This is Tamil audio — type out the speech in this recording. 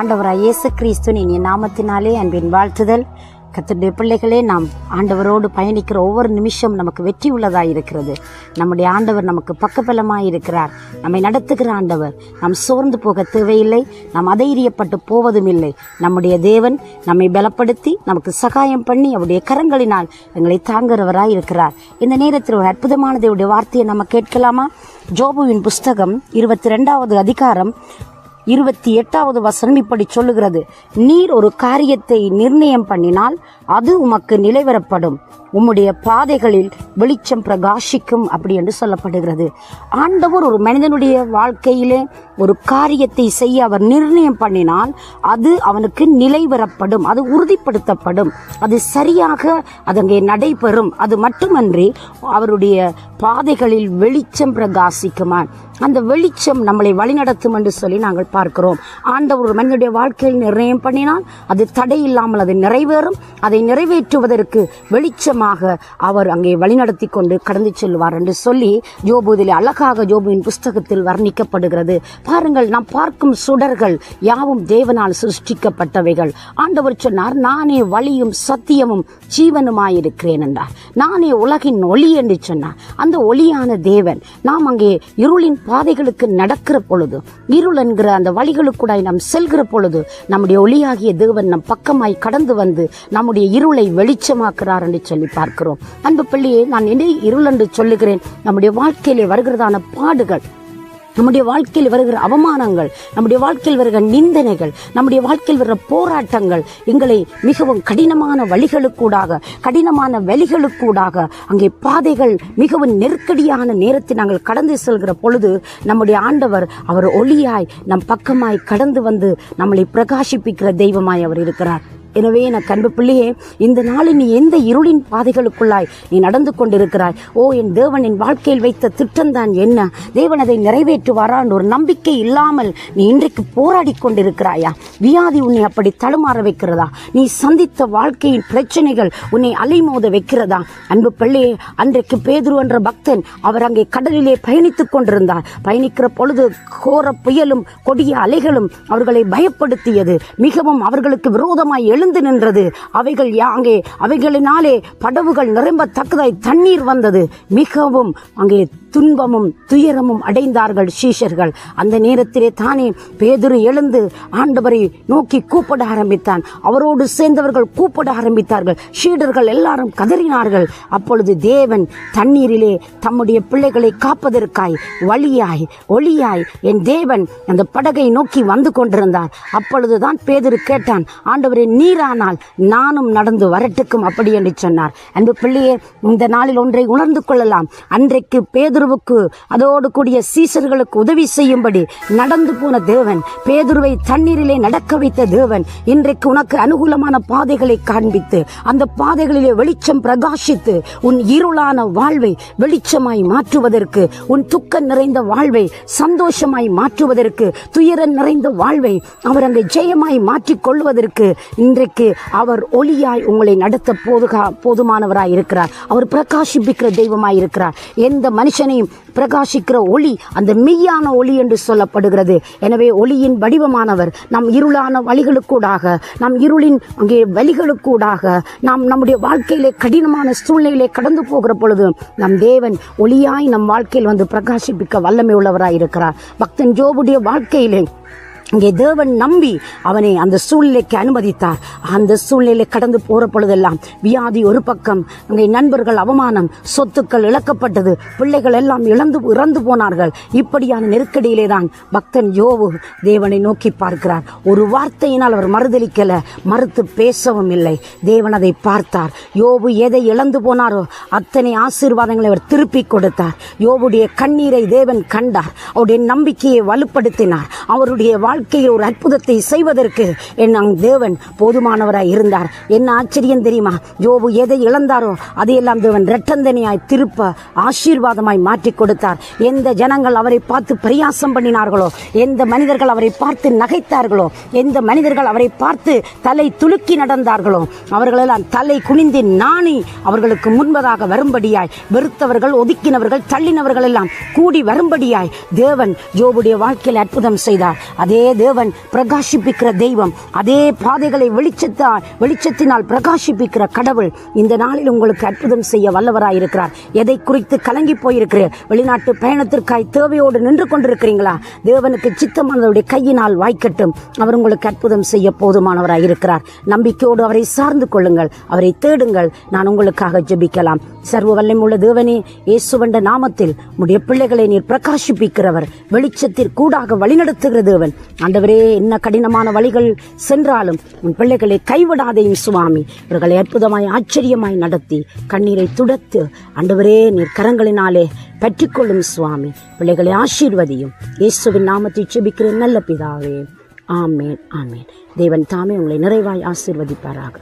ஆண்டவராய் இயேசு கிறிஸ்துவின் இனிய நாமத்தினாலே அன்பின் வாழ்த்துதல். கர்த்தருடைய பிள்ளைகளே, நாம் ஆண்டவரோடு பயணிக்கிற ஒவ்வொரு நிமிஷம் நமக்கு வெற்றி உள்ளதாக இருக்கிறது. நம்முடைய ஆண்டவர் நமக்கு பக்கபலமாய் இருக்கிறார். நம்மை நடத்துகிற ஆண்டவர். நாம் சோர்ந்து போக தேவையில்லை, நாம் அதைரியப்பட்டு போவதும் இல்லை. நம்முடைய தேவன் நம்மை பலப்படுத்தி நமக்கு சகாயம் பண்ணி அவருடைய கரங்களினால் எங்களை தாங்குகிறவராய் இருக்கிறார். இந்த நேரத்தில் ஒரு அற்புதமான தேவனுடைய வார்த்தையை நம்ம கேட்கலாமா? யோபுவின் புஸ்தகம் 22வது அதிகாரம் 28வது வசனம் இப்படி சொல்லுகிறது: நீர் ஒரு காரியத்தை நிர்ணயம் பண்ணினால் அது உமக்கு நிலைவரப்படும், உம்முடைய பாதைகளில் வெளிச்சம் பிரகாசிக்கும் அப்படி என்று சொல்லப்படுகிறது. ஆண்டவர் ஒரு மனிதனுடைய வாழ்க்கையிலே ஒரு காரியத்தை செய்ய அவர் நிர்ணயம் பண்ணினால் அது அவனுக்கு நிலைவரப்படும், அது உறுதிப்படுத்தப்படும், அது சரியாக அதங்கே நடைபெறும். அது மட்டுமன்றி அவருடைய பாதைகளில் வெளிச்சம் பிரகாசிக்குமா, அந்த வெளிச்சம் நம்மளை வழிநடத்தும் என்று சொல்லி நாங்கள் பார்க்கிறோம். ஆண்டவர் ஒரு மனிதனுடைய வாழ்க்கையில் நிர்ணயம் பண்ணினால் அது தடையில்லாமல் அது நிறைவேறும். அதை நிறைவேற்றுவதற்கு வெளிச்சமாக அவர் அங்கே வழிநடத்தி கொண்டு கடந்து செல்வார் என்று சொல்லி யோபுவிலே அழகாக யோபுவின் புஸ்தகத்தில் வர்ணிக்கப்படுகிறது. பாருங்கள், நாம் பார்க்கும் சுடர்கள் யாவும் தேவனால் சிருஷ்டிக்கப்பட்டவைகள். ஆண்டவர் சொன்னார், நானே வழியும் சத்தியமும் ஜீவனுமாயிருக்கிறேன் என்றார். நானே உலகின் ஒளி என்று சொன்னார். அந்த ஒளியான தேவன் நாம் அங்கே இருளின் பாதைகளுக்கு நடக்கிற பொழுது, இருள் என்கிற அந்த வழிகளுக்கூட நாம் செல்கிற பொழுது நம்முடைய ஒளியாகிய தேவன் நம் பக்கமாய் கடந்து வந்து நம்முடைய இருளை வெளிச்சமாக்குறார் என்று சொல்லி பார்க்கிறோம். அன்பு பிள்ளையே, நான் என்ன இருள் என்று சொல்லுகிறேன்? நம்முடைய வாழ்க்கையிலே வருகிறதான பாடுகள், நம்முடைய வாழ்க்கையில் வருகிற அவமானங்கள், நம்முடைய வாழ்க்கையில் வருகிற நிந்தனைகள், நம்முடைய வாழ்க்கையில் வருகிற போராட்டங்கள் எங்களை மிகவும் கடினமான வழிகளுக்கூடாக, கடினமான வழிகளுக்கூடாக அங்கே பாதைகள் மிகவும் நெருக்கடியான நேரத்தை நாங்கள் கடந்து செல்கிற பொழுது நம்முடைய ஆண்டவர் அவர் ஒளியாய் நம் பக்கமாய் கடந்து வந்து நம்மளை பிரகாசிப்பிக்கிற தெய்வமாய் அவர் இருக்கிறார். எனவே எனக்கு அன்பு பிள்ளையே, இந்த நாளில் நீ எந்த இருளின் பாதைகளுக்குள்ளாய் நீ நடந்து கொண்டிருக்கிறாய்? என் தேவன் என் வாழ்க்கையில் வைத்த திட்டம்தான் என்ன? தேவன் அதை நிறைவேற்றுவாரா என்ற ஒரு நம்பிக்கை இல்லாமல் நீ இன்றைக்கு போராடி கொண்டிருக்கிறாயா? வியாதி உன்னை அப்படி தடுமாற வைக்கிறதா? நீ சந்தித்த வாழ்க்கையின் பிரச்சனைகள் உன்னை அலைமோத வைக்கிறதா? அன்பு பிள்ளையே, அன்றைக்கு பேதுரு என்ற பக்தன் அவர் அங்கே கடலிலே பயணித்துக் கொண்டிருந்தார். பயணிக்கிற பொழுது கோர புயலும் கொடிய அலைகளும் அவர்களை பயப்படுத்தியது. மிகவும் அவர்களுக்கு விரோதமாய் எழுந்து நின்றது. அவைகளினாலே படவுகள் நிரம்பத்தக்கதாய் தண்ணீர் வந்தது. மிகவும் அங்கே துன்பமும் துயரமும் அடைந்தார்கள் சீஷர்கள். அந்த நேரத்திலே தானே பேதுரு எழுந்து ஆண்டவரை நோக்கி கூப்பிட ஆரம்பித்தான். அவரோடு சேர்ந்தவர்கள் கூப்பிட ஆரம்பித்தார்கள். சீடர்கள் எல்லாரும் கதறினார்கள். அப்பொழுது தேவன் தண்ணீரிலே தம்முடைய பிள்ளைகளை காப்பதற்காய் வழியாய் ஒளியாய் என் தேவன் அந்த படகை நோக்கி வந்து கொண்டிருந்தார். அப்பொழுதுதான் பேதுரு கேட்டான், ஆண்டவரே, நீரானால் நானும் நடந்து வரட்டுக்கும் அப்படி என்று சொன்னார். அன்பு பிள்ளையே, இந்த நாளில் ஒன்றை உணர்ந்து கொள்ளலாம். அன்றைக்கு பேதுருவுக்கு அதோடு கூடிய சீசர்களுக்கு உதவி செய்யும்படி நடந்து போன தேவன், பேதுருவை தண்ணீரிலே நடக்க வைத்த தேவன், இன்றைக்கு உனக்கு அனுகூலமான பாதைகளை காண்பித்து அந்த பாதைகளிலே வெளிச்சம் பிரகாசித்து உன் இருளான வாழ்வை வெளிச்சமாய் மாற்றுவதற்கு, உன் துக்கம் நிறைந்த வாழ்வை சந்தோஷமாய் மாற்றுவதற்கு, துயரம் நிறைந்த வாழ்வை அவர் அங்கே ஜெயமாய் மாற்றிக் கொள்வதற்கு இன்றைக்கு அவர் ஒளியாய் உங்களை நடத்த போதுமானவராய் இருக்கிறார். அவர் பிரகாசிப்பிக்கிற தெய்வமாய் இருக்கிறார். எந்த மனுஷனையும் பிரகாசிக்கிற ஒளி அந்த மெய்யான ஒளி என்று சொல்லப்படுகிறது. எனவே ஒளியின் வடிவமானவர் நம் இருளான வழிகளுக்கூடாக, நம் இருளின் அங்கே வழிகளுக்கூடாக, நாம் நம்முடைய வாழ்க்கையிலே கடினமான சூழ்நிலையிலே கடந்து போகிற பொழுது நம் தேவன் ஒளியாய் நம் வாழ்க்கையில் வந்து பிரகாசிப்பிக்க வல்லமை உள்ளவராய் இருக்கிறார். பக்தன் யோபுடைய வாழ்க்கையிலே இங்கே தேவன் நம்பி அவனை அந்த சூழ்நிலைக்கு அனுமதித்தார். அந்த சூழ்நிலை கடந்து போற பொழுதெல்லாம் வியாதி ஒரு பக்கம், அங்கே நண்பர்கள் அவமானம், சொத்துக்கள் இழக்கப்பட்டது, பிள்ளைகள் எல்லாம் இறந்து போனார்கள். இப்படியான நெருக்கடியிலே தான் பக்தன் யோபு தேவனை நோக்கி பார்க்கிறார். ஒரு வார்த்தையினால் அவர் மறுதலிக்கல, மறுத்து பேசவும் இல்லை. தேவன் அதை பார்த்தார். யோபு எதை இழந்து போனாரோ அத்தனை ஆசீர்வாதங்களை அவர் திருப்பி கொடுத்தார். யோபுடைய கண்ணீரை தேவன் கண்டார். அவருடைய நம்பிக்கையை வலுப்படுத்தினார். அவருடைய வாழ்க்கையில் ஒரு அற்புதத்தை செய்வதற்கு என் தேவன் போதுமானவராய் இருந்தார். என்ன ஆச்சரியம் தெரியுமா? யோபு எதை இழந்தாரோ அதையெல்லாம் தேவன் இரட்டந்தனையாய் திருப்ப ஆசீர்வாதமாய் மாற்றி கொடுத்தார். எந்த ஜனங்கள் அவரை பார்த்து பரியாசம் பண்ணினார்களோ, எந்த மனிதர்கள் அவரை பார்த்து நகைத்தார்களோ, எந்த மனிதர்கள் அவரை பார்த்து தலை துலுக்கி நடந்தார்களோ, அவர்களெல்லாம் தலை குனிந்து நாணி அவர்களுக்கு முன்பதாக வரும்படியாய், வெறுத்தவர்கள், ஒதுக்கினவர்கள், தள்ளினவர்கள் எல்லாம் கூடி வரும்படியாய் தேவன் யோபுடைய வாழ்க்கையில் அற்புதம் செய்தார். அதே தேவன் பிரகாசிப்பிக்கிற தெய்வம், அதே பாதைகளை வெளிச்சத்தினால் பிரகாசிப்பிக்கிற கடவுள் இந்த நாளில் உங்களுக்கு அற்புதம் செய்ய வல்லவராயிருக்கிறார். எதை குறித்து கலங்கி போயிருக்கிறீர்? வெளிநாட்டு பயணத்திற்காய் தேவையோடு நின்று கொண்டிருக்கிறீங்களா? தேவனுக்கு சித்தமானவருடைய கையினால் வாய்க்கட்டும். அவர் உங்களுக்கு அற்புதம் செய்ய போதுமானவராயிருக்கிறார். நம்பிக்கையோடு அவரை சார்ந்து கொள்ளுங்கள், அவரை தேடுங்கள். நான் உங்களுக்காக ஜெபிக்கலாம். சர்வ வல்லமையுள்ள தேவனே, இயேசுவண்ட நாமத்தில் உம்முடைய பிள்ளைகளை நீர் பிரகாசிப்பிக்கிறவர், வெளிச்சத்திற்கூடாக வழிநடத்துகிற தேவன். ஆண்டவரே, என்ன கடினமான வழிகள் சென்றாலும் உன் பிள்ளைகளை கைவிடாதையும் சுவாமி, இவர்களை அற்புதமாய் ஆச்சரியமாய் நடத்தி கண்ணீரை துடைத்து ஆண்டவரே நீர் கரங்களினாலே பற்றிக்கொள்ளும் சுவாமி. பிள்ளைகளை ஆசீர்வதியும். இயேசுவின் நாமத்தை ஜெபிக்கிற நல்ல பிதாவே, ஆமேன், ஆமேன். தேவன் தாமே உங்களை நிறைவாய் ஆசீர்வதிப்பாராக.